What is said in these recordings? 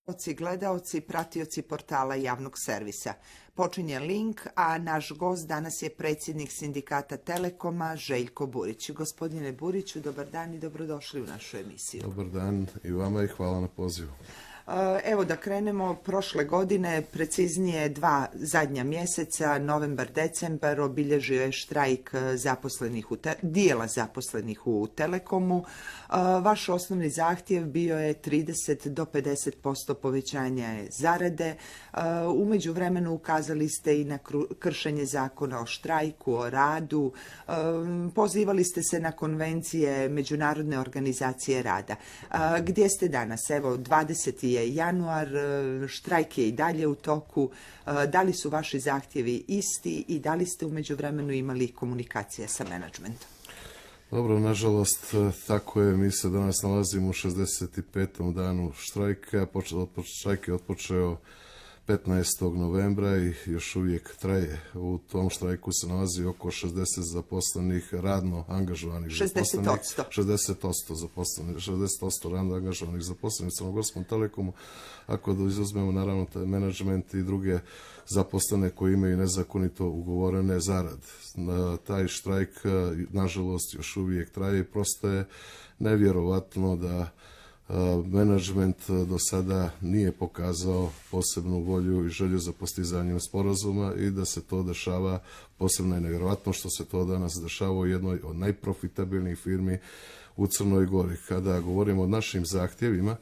Gledaoci, pratioci portala javnog servisa. Počinje link, a naš gost danas je predsjednik sindikata Telekoma Željko Burić. Gospodine Buriću, dobar dan i dobrodošli u našu emisiju. Dobar dan i vama i hvala na pozivu. Evo da krenemo, prošle godine, preciznije 2 zadnja mjeseca, novembar, decembar, obilježio je štrajk dijela zaposlenih u Telekomu. Vaš osnovni zahtjev bio je 30 do 50% povećanja zarade. U međuvremenu ukazali ste i na kršenje zakona o štrajku, o radu. Pozivali ste se na konvencije Međunarodne organizacije rada. Gdje ste danas? Evo, 20. je januar, štrajk je i dalje u toku. Da li su vaši zahtjevi isti i da li ste u međuvremenu imali komunikacije sa menadžmentom? Dobro, nažalost, tako je. Mi se danas nalazimo u 65. danu štrajka. Štrajk je otpočeo 15. novembra i još uvijek traje. U tom štrajku se nalazi oko 60 zaposlenih radno angažovanih zaposlenih. 60% zaposlenih, 60% radno angažovanih zaposlenih u Crnogorskom Telekomu. Ako da izuzmemo naravno taj menadžment i druge zaposlene koji imaju nezakonito ugovorene zarade. Taj štrajk, nažalost, još uvijek traje i prosto je nevjerovatno da menadžment do sada nije pokazao posebnu volju i želju za postizanjem sporazuma i da se to dešava, posebno je nevjerovatno što se to danas dešava u jednoj od najprofitabilnijih firmi u Crnoj Gori. Kada govorimo o našim zahtjevima,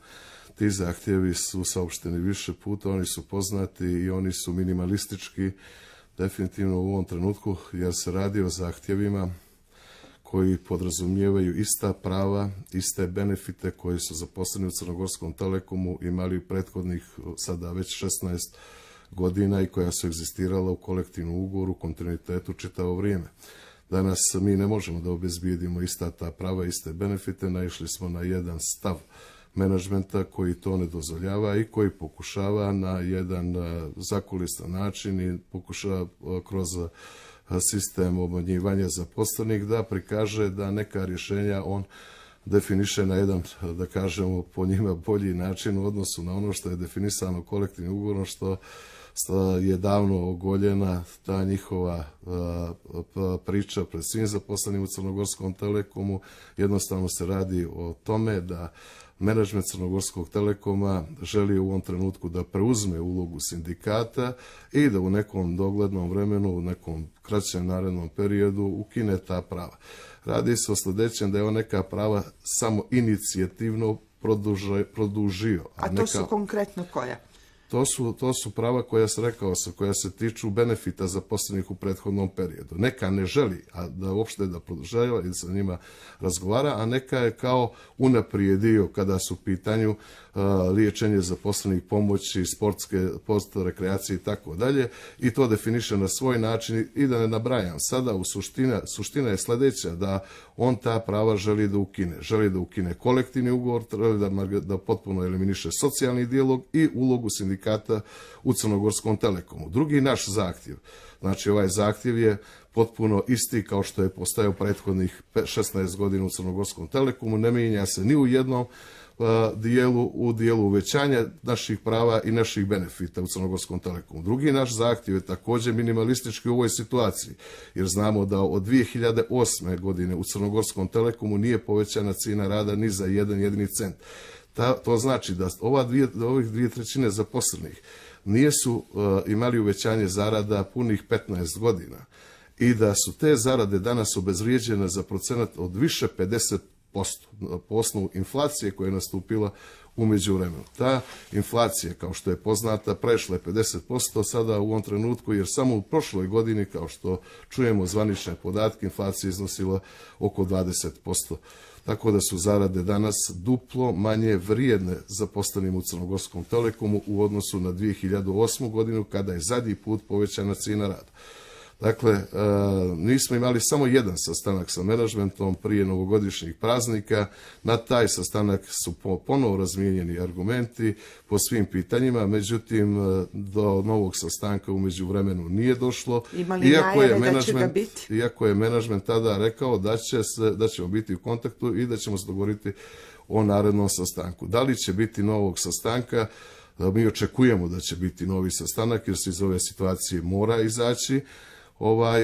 ti zahtjevi su saopšteni više puta, oni su poznati i oni su minimalistički definitivno u ovom trenutku jer se radi o zahtjevima koji podrazumijevaju ista prava, iste benefite koji su zaposleni u Crnogorskom Telekomu imali prethodnih sada već 16 godina i koja su egzistirala u kolektivnom ugovoru, kontinuitetu čitavo vrijeme. Danas mi ne možemo da obezbijedimo ista ta prava, iste benefite, naišli smo na jedan stav menadžmenta koji to ne dozvoljava i koji pokušava na jedan zakulisan način i pokušava kroz sistem obmanjivanja zaposlenih da prikaže da neka rješenja on definiše na jedan, da kažemo, po njima bolji način u odnosu na ono što je definisano kolektivnim ugovorom, što je davno ogoljena ta njihova priča pred svim zaposlenim u Crnogorskom Telekomu. Jednostavno se radi o tome da menadžment Crnogorskog Telekoma želi u ovom trenutku da preuzme ulogu sindikata i da u nekom doglednom vremenu, u nekom kraćem narednom periodu ukine ta prava. Radi se o sljedećem da je on neka prava samo inicijativno produžio. A to su konkretno koja? To su prava koja se tiču benefita zaposlenih u prethodnom periodu. Neka ne želi da uopšte da produžava i da se o njima razgovara, a neka je kao unaprijedio kada su u pitanju liječenje zaposlenih, pomoći, sportske, rekreacije i tako dalje. I to definiše na svoj način i da ne nabrajam. Sada suština je sljedeća, da on ta prava želi da ukine. Želi da ukine kolektivni ugovor, da potpuno eliminiše socijalni dijalog i ulogu sindikata u Crnogorskom Telekomu. Drugi naš zahtjev, znači ovaj zahtjev je potpuno isti kao što je postojao prethodnih 16 godina u Crnogorskom Telekomu, ne mijenja se ni u jednom u dijelu uvećanja naših prava i naših benefita u Crnogorskom Telekomu. Drugi naš zahtjev je također minimalistički u ovoj situaciji, jer znamo da od 2008. godine u Crnogorskom Telekomu nije povećana cijena rada ni za jedan jedini cent. To znači da ovih 2/3 zaposlenih nisu imali uvećanje zarada punih 15 godina i da su te zarade danas obezvrijeđene za procenat od više 50% po osnovu inflacije koja je nastupila u međuvremenu. Ta inflacija, kao što je poznata, prešla je 50% sada u ovom trenutku, jer samo u prošloj godini, kao što čujemo zvanične podatke, inflacija iznosila oko 20%. Tako da su zarade danas duplo manje vrijedne zaposlenim u Crnogorskom Telekomu u odnosu na 2008. godinu, kada je zadnji put povećana cijena rada. Dakle, nismo imali samo jedan sastanak sa menadžmentom prije novogodišnjih praznika. Na taj sastanak su ponovo razmijenjeni argumenti po svim pitanjima, međutim, do novog sastanka u međuvremenu nije došlo. Iako je menadžment tada rekao da ćemo biti u kontaktu i da ćemo se dogovoriti o narednom sastanku. Da li će biti novog sastanka? Mi očekujemo da će biti novi sastanak jer se iz ove situacije mora izaći.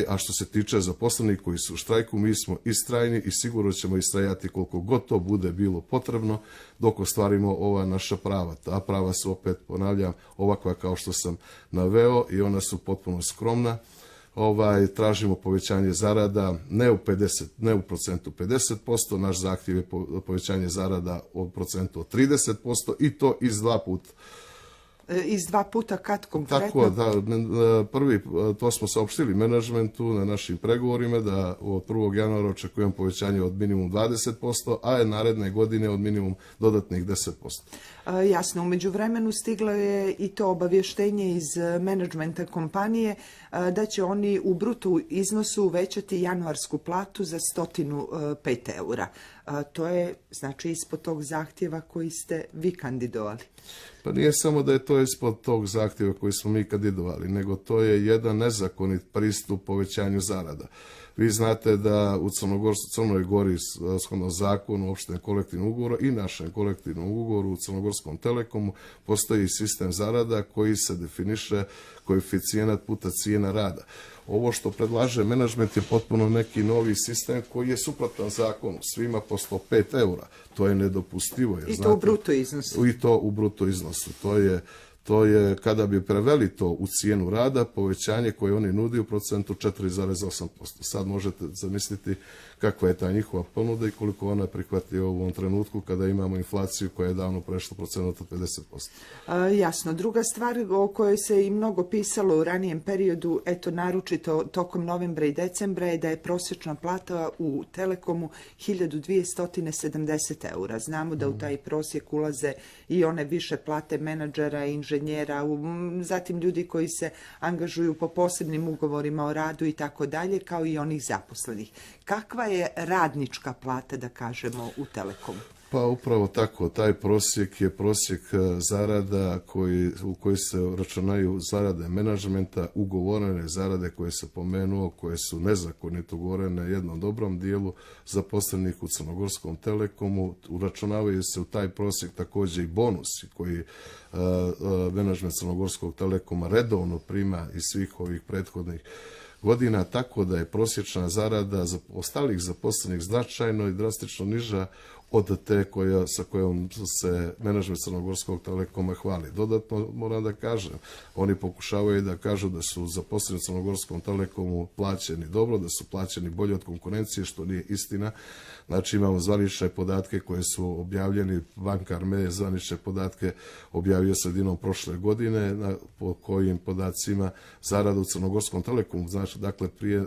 A što se tiče zaposlenih koji su u štrajku, mi smo istrajni i sigurno ćemo istrajati koliko god to bude bilo potrebno dok ostvarimo ova naša prava. Ta prava su, opet ponavljam, ovakva kao što sam naveo i ona su potpuno skromna. Tražimo povećanje zarada ne u procentu 50%, naš zahtjev je povećanje zarada u procentu od 30% i to iz dva puta. Iz dva puta kad konkretno? Tako, prvi, to smo saopštili menadžmentu na našim pregovorima da od 1. januara očekujemo povećanje od minimum 20%, a naredne godine od minimum dodatnih 10%. Jasno, u međuvremenu stiglo je i to obavještenje iz menadžmenta kompanije da će oni u bruto iznosu uvećati januarsku platu za 105 eura. To je znači ispod tog zahtjeva koji ste vi kandidovali. Pa nije samo da je to ispod tog zahtjeva koji smo mi kandidovali, nego to je jedan nezakonit pristup povećanju zarada. Vi znate da u Crnoj Gori, shodno zakonu, opštem kolektivnom ugovoru i našem kolektivnom ugovoru u Crnogorskom Telekomu postoji sistem zarada koji se definiše koeficijenat puta cijena rada. Ovo što predlaže menadžment je potpuno neki novi sistem koji je suprotan zakonu, svima po 105 eura. To je nedopustivo. I to u bruto iznosu. I to u bruto iznosu. To je, kada bi preveli to u cijenu rada, povećanje koje oni nudi u procentu 4,8%. Sad možete zamisliti kakva je ta njihova ponuda i koliko ona prihvati u ovom trenutku kada imamo inflaciju koja je davno prešla procenat od 50%. Jasno. Druga stvar o kojoj se i mnogo pisalo u ranijem periodu, naročito tokom novembra i decembra, je da je prosječna plata u Telekomu 1270 eura. Znamo da u taj prosjek ulaze i one više plate menadžera, inženjera, zatim ljudi koji se angažuju po posebnim ugovorima o radu i tako dalje, kao i onih zaposlenih. Kakva je radnička plata, da kažemo, u Telekomu? Pa upravo tako, taj prosjek je prosjek zarada u koji se računaju zarade menadžmenta, ugovorene zarade koje se pomenuo, koje su nezakonito ugovorene jednom dobrom dijelu zaposlenih u Crnogorskom Telekomu. Uračunavaju se u taj prosjek također i bonusi koji menadžment Crnogorskog Telekoma redovno prima iz svih ovih prethodnih godina, tako da je prosječna zarada ostalih zaposlenih značajno i drastično niža od te sa kojom se menadžment Crnogorskog Telekoma hvali. Dodatno moram da kažem, oni pokušavaju da kažu da su zaposleni u Crnogorskom Telekomu plaćeni dobro, da su plaćeni bolje od konkurencije, što nije istina. Znači imamo zvanične podatke koje su objavljeni, bankar me zvanične podatke objavio sredinom prošle godine, po kojim podacima zarada u Crnogorskom Telekomu, znači dakle prije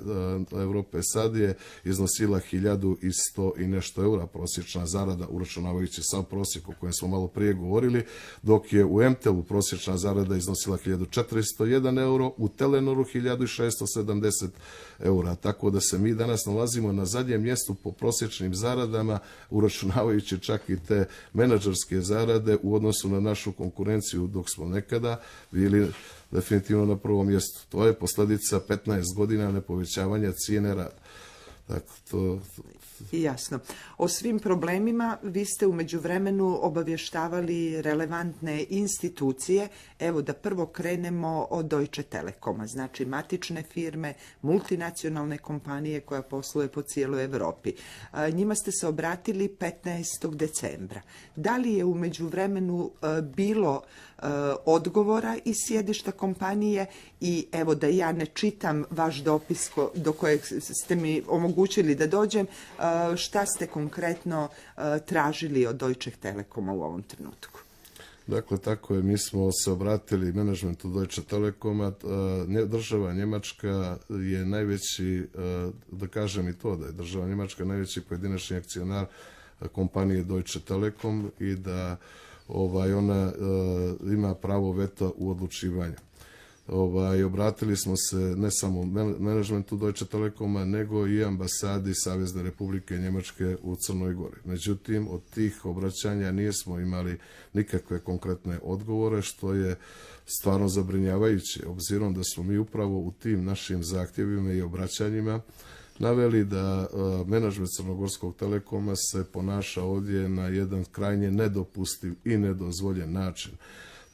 Evrope sad je iznosila 1100 i nešto eura prosječna zarada, uračunavajući sam prosjek o kojem smo malo prije govorili, dok je u MTEL-u prosječna zarada iznosila 1401 euro, u Telenoru 1670 eura, tako da se mi danas nalazimo na zadnjem mjestu po prosječnim zaradama, uračunavajući čak i te menadžerske zarade u odnosu na našu konkurenciju, dok smo nekada bili definitivno na prvom mjestu. To je posljedica 15 godina nepovećavanja cijene rada. Dakle, Jasno. O svim problemima vi ste u međuvremenu obavještavali relevantne institucije. Evo da prvo krenemo od Deutsche Telekoma, znači matične firme, multinacionalne kompanije koja posluje po cijeloj Europi. Njima ste se obratili 15. decembra. Da li je u međuvremenu bilo odgovora iz sjedišta kompanije i evo da ja ne čitam vaš dopis do kojeg ste mi omogućili da dođem, šta ste konkretno tražili od Deutsche Telekoma u ovom trenutku? Dakle, tako je, mi smo se obratili menadžmentu Deutsche Telekoma. Država Njemačka je najveći, da kažem i to, da je država Njemačka najveći pojedinačni akcionar kompanije Deutsche Telekom i da ona ima pravo veta u odlučivanju. Obratili smo se ne samo menadžmentu Deutsche Telekoma, nego i ambasadi Savezne Republike Njemačke u Crnoj Gori. Međutim, od tih obraćanja nismo imali nikakve konkretne odgovore, što je stvarno zabrinjavajuće, obzirom da smo mi upravo u tim našim zahtjevima i obraćanjima naveli da menadžment Crnogorskog Telekoma se ponaša ovdje na jedan krajnje nedopustiv i nedozvoljen način.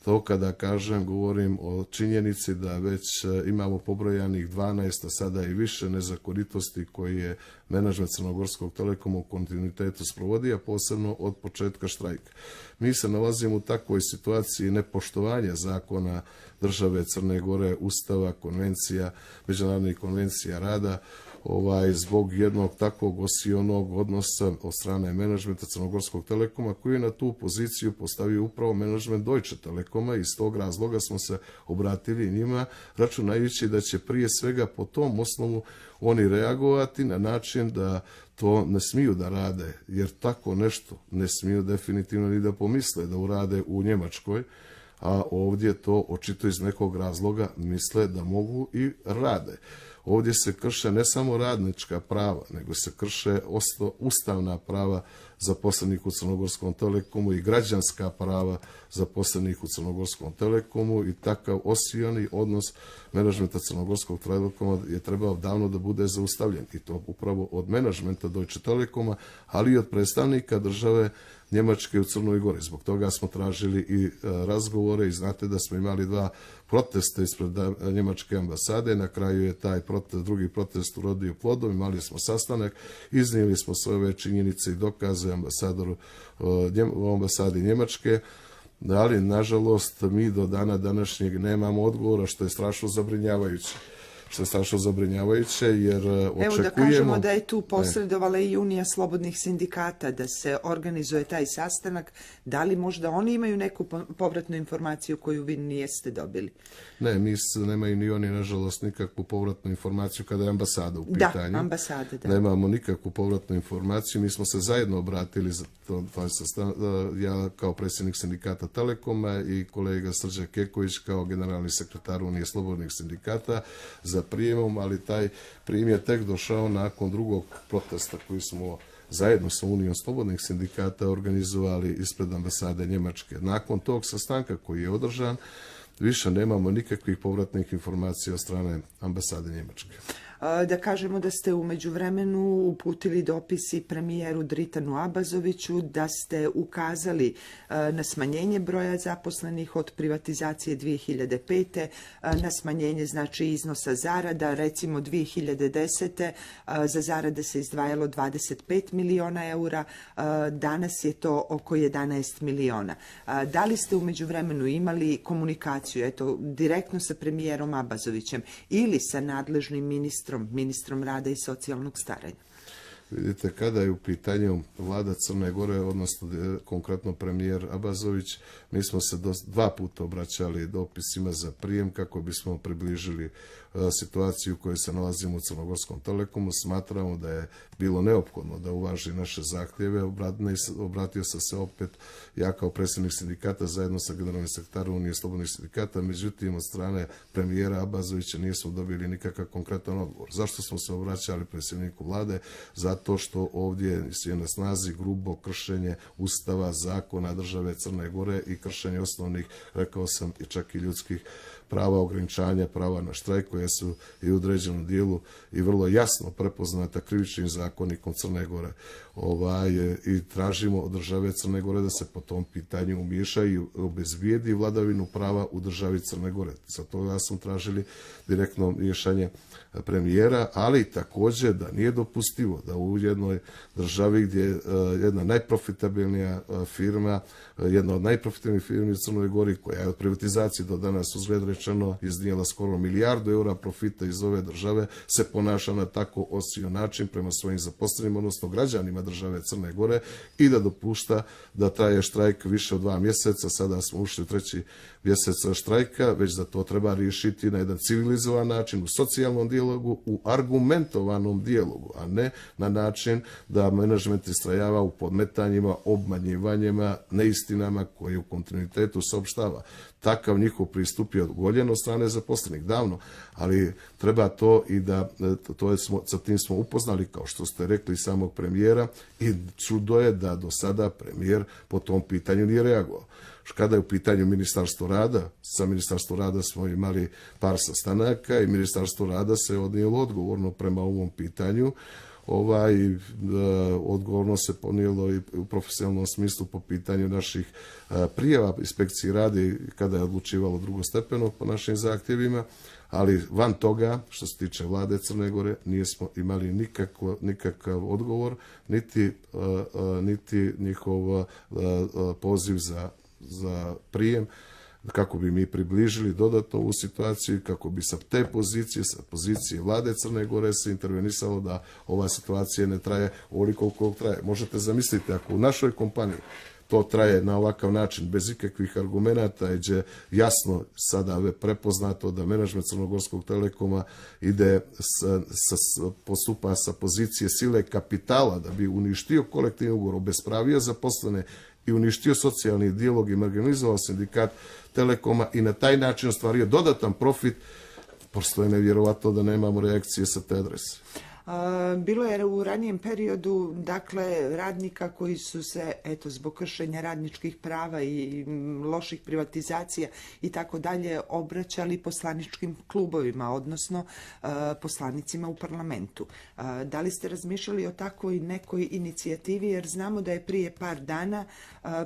To kada kažem, govorim o činjenici da već imamo pobrojanih 12, a sada i više nezakonitosti koji je menadžment Crnogorskog Telekoma u kontinuitetu sprovodi, a posebno od početka štrajka. Mi se nalazimo u takvoj situaciji nepoštovanja zakona države Crne Gore, Ustava, konvencija, međunarodnih konvencija rada, zbog jednog takvog osionog odnosa od strane menadžmenta Crnogorskog Telekoma, koji je na tu poziciju postavio upravo menadžment Deutsche Telekoma. Iz tog razloga smo se obratili njima, računajući da će prije svega po tom osnovu oni reagovati na način da to ne smiju da rade, jer tako nešto ne smiju definitivno ni da pomisle da urade u Njemačkoj, a ovdje to očito iz nekog razloga misle da mogu i rade. Ovdje se krše ne samo radnička prava, nego se krše ustavna prava zaposlenih u Crnogorskom Telekomu i građanska prava zaposlenih u Crnogorskom Telekomu, i takav osioni odnos menadžmenta Crnogorskog Telekoma je trebao davno da bude zaustavljen, i to upravo od menadžmenta Deutsche Telekoma, ali i od predstavnika države Njemačke u Crnoj Gori. Zbog toga smo tražili i razgovore, i znate da smo imali 2 protesta ispred Njemačke ambasade. Na kraju je taj drugi protest urodio plodom, imali smo sastanak, iznijeli smo sve ove činjenice i dokaze ambasadoru u ambasadi Njemačke, ali nažalost mi do dana današnjeg nemamo odgovora, što je strašno zabrinjavajuće. Jer očekujemo... Evo da kažemo da je tu posredovala i Unija slobodnih sindikata, da se organizuje taj sastanak. Da li možda oni imaju neku povratnu informaciju koju vi nijeste dobili? Ne, nemaju ni oni, nažalost, nikakvu povratnu informaciju kada je ambasada u pitanju. Da, ambasada, da. Nemamo nikakvu povratnu informaciju. Mi smo se zajedno obratili, ja kao predsjednik sindikata Telekoma i kolega Srđan Keković kao generalni sekretar Unije slobodnih sindikata za prijemom, ali taj prijem je tek došao nakon drugog protesta koji smo zajedno sa Unijom slobodnih sindikata organizovali ispred ambasade Njemačke. Nakon tog sastanka koji je održan, više nemamo nikakvih povratnih informacija od strane ambasade Njemačke. Da kažemo da ste u međuvremenu uputili dopisi premijeru Dritanu Abazoviću, da ste ukazali na smanjenje broja zaposlenih od privatizacije 2005. Na smanjenje znači iznosa zarada. Recimo 2010. za zarade se izdvajalo 25 miliona eura, danas je to oko 11 miliona. Da li ste u međuvremenu imali komunikaciju direktno sa premijerom Abazovićem ili sa nadležnim ministrom rada i socijalnog staranja? Vidite, kada je u pitanju vlada Crne Gore, odnosno konkretno premijer Abazović, mi smo se 2 puta obraćali dopisima za prijem kako bismo približili situaciju u kojoj se nalazimo u Crnogorskom Telekomu. Smatramo da je bilo neophodno da uvaži naše zahtjeve. Obratio sam se opet ja kao predsjednik sindikata zajedno sa generalnim sekretarom Unije slobodnih sindikata, međutim od strane premijera Abazovića nismo dobili nikakav konkretan odgovor. Zašto smo se obraćali predsjedniku vlade? Zato što ovdje je na snazi grubo kršenje Ustava, zakona države Crne Gore i kršenje osnovnih, rekao sam, i čak i ljudskih prava, ograničanja prava na štrajk, koja su i u određenom dijelu i vrlo jasno prepoznata krivičnim zakonikom Crne Gore. I tražimo od države Crne Gore da se po tom pitanju umiješa i obezbijedi vladavinu prava u državi Crne Gore. Za toga smo tražili direktno miješanje premijera, ali također da nije dopustivo da u jednoj državi gdje je jedna najprofitabilnija firma, jedna od najprofitabilnijih firmi u Crnoj Gori, koja je od privatizacije do danas uzgled rečeno iznijela skoro milijardu eura profita iz ove države, se ponaša na tako osio način prema svojim zaposlenima, odnosno građanima države Crne Gore, i da dopušta da traje štrajk više od 2 mjeseca. Sada smo ušli u 3. mjesec štrajka, već da to treba riješiti na jedan civilizovan način, u socijalnom dijalogu, u argumentovanom dijalogu, a ne na način da menadžment istrajava u podmetanjima, obmanjivanjima, neistinama koje u kontinuitetu saopštava. Takav njihov pristup je odgoljen od strane zaposlenih davno, ali treba to i da sa tim smo upoznali, kao što ste rekli, samog premijera, i čudo je da do sada premijer po tom pitanju nije reagovao. Kada je u pitanju Ministarstvo rada, sa Ministarstvom rada smo imali par sastanaka i Ministarstvo rada se odnijelo odgovorno prema ovom pitanju. odgovorno se ponijelo i u profesionalnom smislu po pitanju naših prijava inspekciji radi kada je odlučivalo drugostepeno po našim zahtjevima, ali van toga, što se tiče vlade Crne Gore, nismo imali nikakav odgovor, niti njihov poziv za prijem, kako bi mi približili dodatno ovu situaciju i kako bi sa te pozicije, sa pozicije vlade Crne Gore se intervenisalo da ova situacija ne traje ovoliko koliko traje. Možete zamisliti, ako u našoj kompaniji to traje na ovakav način, bez ikakvih argumenata, gdje jasno sada prepoznato da menadžment Crnogorskog Telekoma postupa sa pozicije sile kapitala da bi uništio kolektivni ugovor, obespravio zaposlene i uništio socijalni dijalog i marginalizovao sindikat Telekoma i na taj način ostvario dodatan profit, prosto je nevjerovatno da nemamo reakcije sa te adrese. Bilo je u ranijem periodu, dakle, radnika koji su se, eto, zbog kršenja radničkih prava i loših privatizacija i tako dalje, obraćali poslaničkim klubovima, odnosno poslanicima u parlamentu. Da li ste razmišljali o takvoj nekoj inicijativi, jer znamo da je prije par dana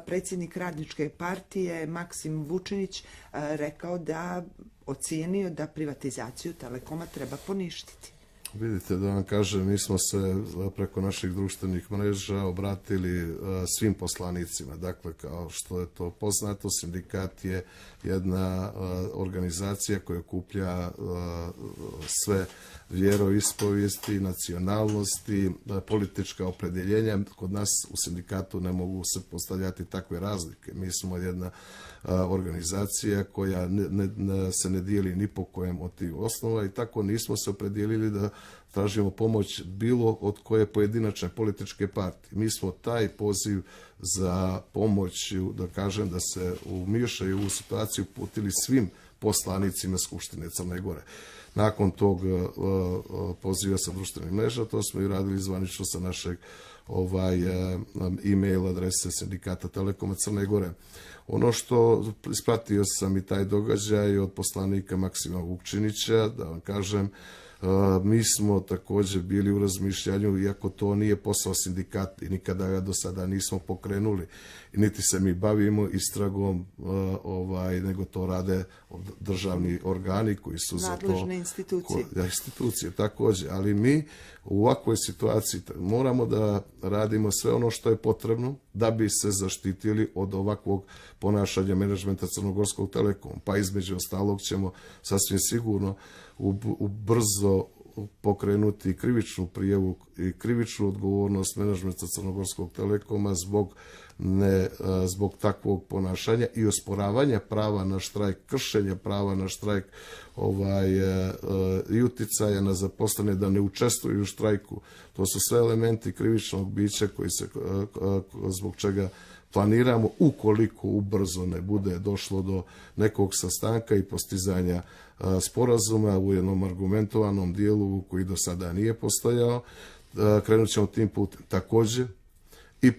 predsjednik Radničke partije Maksim Vučinić rekao da ocijenio da privatizaciju Telekoma treba poništiti. Vidite, da vam kažem, mi smo se preko naših društvenih mreža obratili svim poslanicima. Dakle, kao što je to poznato, sindikat je jedna organizacija koja okuplja sve vjeroispovijesti, nacionalnosti, politička opredjeljenja. Kod nas u sindikatu ne mogu se postavljati takve razlike. Mi smo jedna organizacija koja se ne dijeli ni po kojem od tih osnova i tako nismo se opredijelili da tražimo pomoć bilo od koje pojedinačne političke partije. Mi smo taj poziv za pomoć, da kažem, da se umiješaju u situaciju, putili svim poslanicima Skupštine Crne Gore. Nakon tog poziva sa društvenih mreža, to smo i radili zvanično sa našeg e-mail adrese sindikata Telekoma Crne Gore. Ono što ispratio sam i taj događaj od poslanika Maksima Vukčinića, da vam kažem, mi smo također bili u razmišljanju, iako to nije posao sindikata i nikada ga do sada nismo pokrenuli, niti se mi bavimo istragom, nego to rade državni organi koji su za to... Nadležne institucije. Institucije, također. Ali mi u ovakvoj situaciji moramo da radimo sve ono što je potrebno da bi se zaštitili od ovakvog ponašanja menadžmenta Crnogorskog Telekoma. Pa između ostalog ćemo sasvim sigurno brzo pokrenuti krivičnu prijavu i krivičnu odgovornost menadžmenta Crnogorskog Telekoma zbog takvog ponašanja i osporavanja prava na štrajk, kršenja prava na štrajk i uticaja na zaposlene da ne učestvuju u štrajku. To su sve elementi krivičnog bića zbog čega planiramo, ukoliko ubrzo ne bude došlo do nekog sastanka i postizanja sporazuma u jednom argumentovanom dijelu koji do sada nije postojao, krenut ćemo tim putem. Također i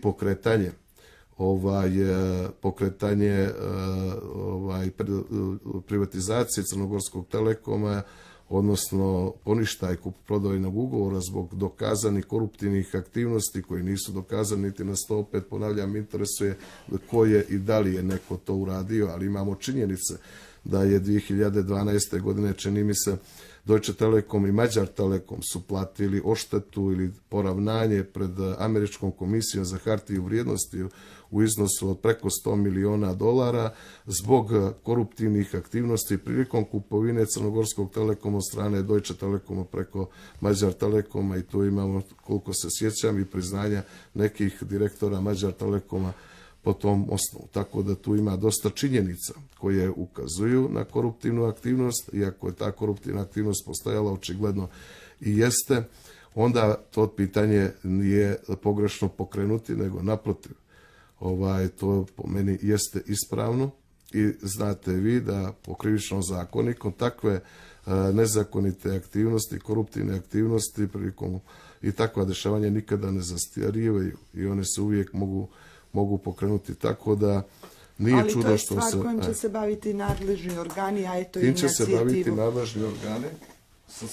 pokretanje privatizacije Crnogorskog Telekoma, odnosno poništaj kupoprodajnog ugovora zbog dokazanih koruptivnih aktivnosti koji nisu dokazani niti na 100, opet ponavljam, interesuje ko je i da li je neko to uradio, ali imamo činjenice da je 2012. godine, čini mi se, Deutsche Telekom i Magyar Telekom su platili odštetu ili poravnanje pred Američkom komisijom za hartiju vrijednosti u iznosu od preko $100 miliona zbog koruptivnih aktivnosti prilikom kupovine Crnogorskog Telekoma od strane Deutsche Telekoma preko Magyar Telekoma, i tu imamo, koliko se sjećam, i priznanja nekih direktora Magyar Telekoma po tom osnovu. Tako da tu ima dosta činjenica koje ukazuju na koruptivnu aktivnost, iako je ta koruptivna aktivnost postojala očigledno i jeste, onda to pitanje nije pogrešno pokrenuti, nego naprotiv. To po meni jeste ispravno i znate vi da po krivičnom zakoniku takve nezakonite aktivnosti, koruptivne aktivnosti prilikom i takva dešavanja nikada ne zastarijevaju i one se uvijek mogu pokrenuti, tako da nije čudo što se... Ali to je stvar kojim će se baviti nadležni organi, a eto tim će se inicijativu. baviti nadležni organi,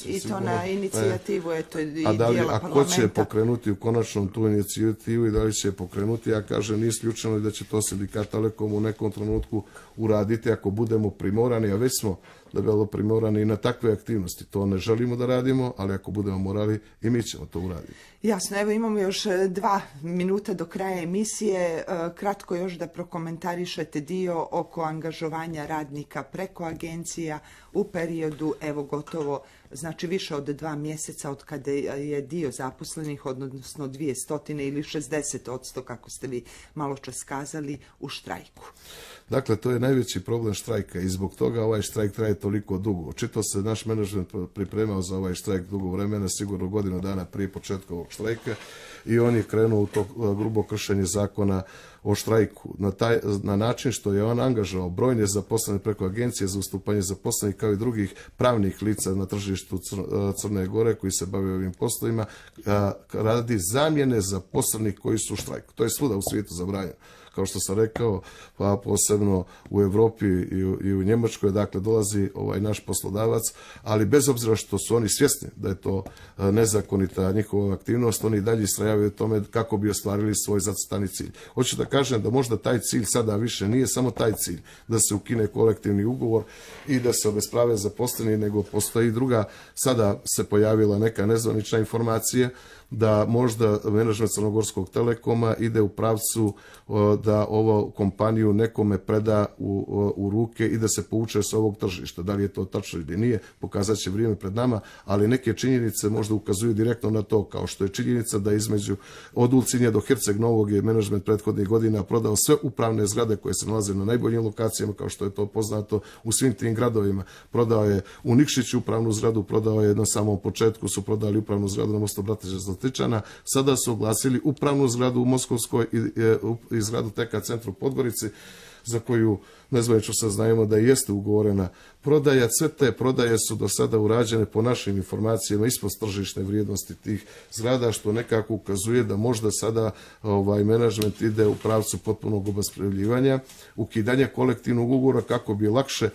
I to na inicijativu eto, i a da li, dijela a ko parlamenta. će pokrenuti u konačnom tu inicijativu i da li će pokrenuti, ja kažem, nije isključeno da će to sindikat Telekom u nekom trenutku uraditi ako budemo primorani, a već smo debelo primorani i na takve aktivnosti. To ne želimo da radimo, ali ako budemo morali i mi ćemo to uraditi. Jasno, evo imamo još 2 minuta do kraja emisije. Kratko još da prokomentarišete dio oko angažovanja radnika preko agencija u periodu, evo gotovo, znači više od 2 mjeseca od kada je dio zaposlenih, odnosno 200 ili 60%, kako ste vi malo čas kazali, u štrajku. Dakle, to je najveći problem štrajka i zbog toga ovaj štrajk traje toliko dugo. Očito se naš menadžment pripremao za ovaj štrajk dugo vremena, sigurno godinu dana prije početka ovog štrajka, i on je krenuo u to grubo kršenje zakona o štrajku na način što je on angažovao brojne zaposlene preko agencije za ustupanje zaposlenih kao i drugih pravnih lica na tržištu Crne Gore koji se bave ovim poslovima radi zamjene zaposlenih koji su u štrajku. To je svuda u svijetu zabranjeno. Kao što sam rekao, pa posebno u Europi i u Njemačkoj, dakle dolazi ovaj naš poslodavac, ali bez obzira što su oni svjesni da je to nezakonita njihova aktivnost, oni dalje istrajavaju tome kako bi ostvarili svoj zacrtani cilj. Hoću da kažem da možda taj cilj sada više nije samo taj cilj, da se ukine kolektivni ugovor i da se obesprave zaposleni, nego postoji druga, sada se pojavila neka nezvanična informacija da možda menadžment Crnogorskog Telekoma ide u pravcu da ovu kompaniju nekome preda u ruke i da se povuče s ovog tržišta. Da li je to tačno ili nije, pokazat će vrijeme pred nama, ali neke činjenice možda ukazuju direktno na to, kao što je činjenica da između od Ulcinja do Herceg Novog je menadžment prethodnih godina prodao sve upravne zgrade koje se nalaze na najboljim lokacijama, kao što je to poznato u svim tim gradovima. Prodao je u Nikšiću upravnu zgradu, prodao je na samom početku, su prodali upravnu zgradu na mostu Bratića Zlatičana, sada su oglasili upravnu zgradu u Moskovskoj i zgradu TK centru u Podgorici, za koju nezvanično saznajemo da jeste ugovorena prodaja. Sve te prodaje su do sada urađene po našim informacijama ispod tržišne vrijednosti tih zgrada, što nekako ukazuje da možda sada menadžment ide u pravcu potpunog obespravljivanja, ukidanja kolektivnog ugovora kako bi lakše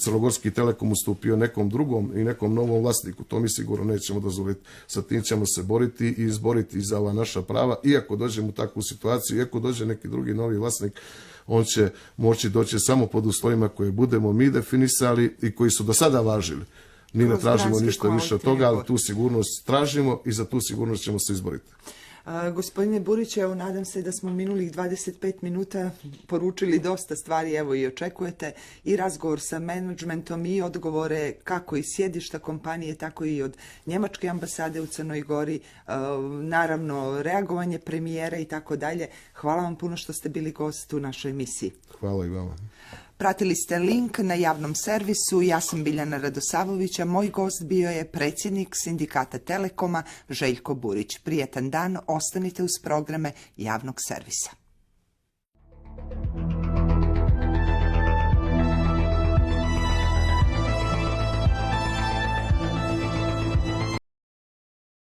Crnogorski Telekom ustupio nekom drugom i nekom novom vlasniku. To mi sigurno nećemo dozvoliti. Sa tim ćemo se boriti i izboriti za ova naša prava. Iako dođemo u takvu situaciju, iako dođe neki drugi novi vlasnik, on će moći doći samo pod uslovima koje budemo mi definisali i koji su do sada važili. Mi ne tražimo ništa više od toga, ali tu sigurnost tražimo i za tu sigurnost ćemo se izboriti. Gospodine Burić, evo nadam se da smo minulih 25 minuta poručili dosta stvari, evo i očekujete i razgovor sa menadžmentom i odgovore kako iz sjedišta kompanije, tako i od Njemačke ambasade u Crnoj Gori, naravno reagovanje premijera i tako dalje. Hvala vam puno što ste bili gost u našoj emisiji. Hvala i vama. Pratili ste Link na javnom servisu, ja sam Biljana Radosavović, a moj gost bio je predsjednik sindikata Telekoma Željko Burić. Prijetan dan, ostanite uz programe javnog servisa.